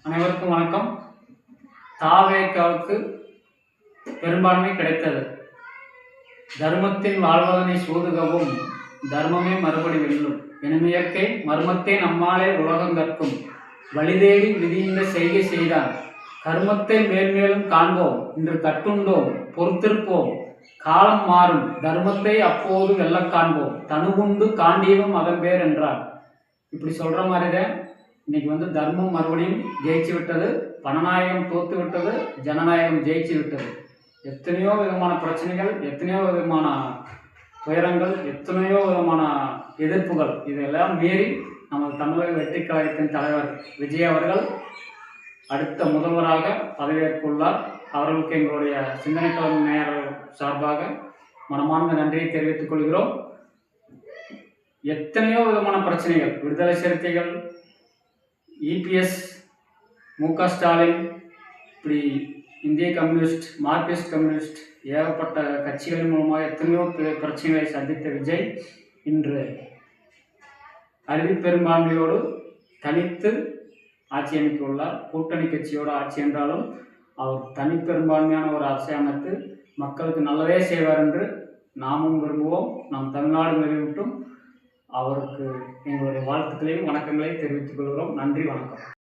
அனைவருக்கும் வணக்கம். தாவேகாவுக்கு பெரும்பான்மை கிடைத்தது. தர்மத்தின் வாழ்வதனை சூதுகவும் தர்மமே மறுபடி வெல்லும் எனுமியற்கை மர்மத்தே நம்மாலே உலகம் கற்கும் வழிதேடி விதிந்த செய்கை செய்தான் கர்மத்தை மேல்மேலும் காண்போம் இன்று கட்டுண்டோம் பொறுத்திருப்போம் காலம் மாறும் தர்மத்தை அப்போது வெல்ல காண்போம் தனுகுண்டு காண்டீவம் அதன் பேர் என்றார். இப்படி சொல்கிற மாதிரி தான் இன்னைக்கு தர்மம் மறுபடியும் ஜெயிச்சு விட்டது, பணநாயகம் தோத்து விட்டது, ஜனநாயகம் ஜெயிச்சு விட்டது. எத்தனையோ விதமான பிரச்சனைகள், எத்தனையோ விதமான துயரங்கள், எத்தனையோ விதமான எதிர்ப்புகள், இதெல்லாம் மீறி நமது தமிழக வெற்றி கழகத்தின் தலைவர் விஜய் அவர்கள் அடுத்த முதல்வராக பதவியேற்றுள்ளார். அவர்களுக்கு எங்களுடைய சிந்தனை கழக நேயர்கள் சார்பாக மனமார்ந்த நன்றியை தெரிவித்துக் கொள்கிறோம். எத்தனையோ விதமான பிரச்சனைகள், விடுதலை சிறுத்தைகள், இபிஎஸ், மு.க. ஸ்டாலின், இப்படி இந்திய கம்யூனிஸ்ட், மார்க்சிஸ்ட் கம்யூனிஸ்ட், ஏகப்பட்ட கட்சிகள் மூலமாக எத்தனையோ பிரச்சனைகளை சந்தித்த விஜய் இன்று அறுதி பெரும்பான்மையோடு தனித்து ஆட்சி அமைக்க உள்ளார். கூட்டணி கட்சியோடு ஆட்சி என்றாலும் அவர் தனிப்பெரும்பான்மையான ஒரு அரசை அமைத்து மக்களுக்கு நல்லதே செய்வார் என்று நாமும் விரும்புவோம். நம் தமிழ்நாடு வெளியிட்டும் அவருக்கு எங்களுடைய வாழ்த்துக்களையும் வணக்கங்களையும் தெரிவித்துக் கொள்கிறோம். நன்றி, வணக்கம்.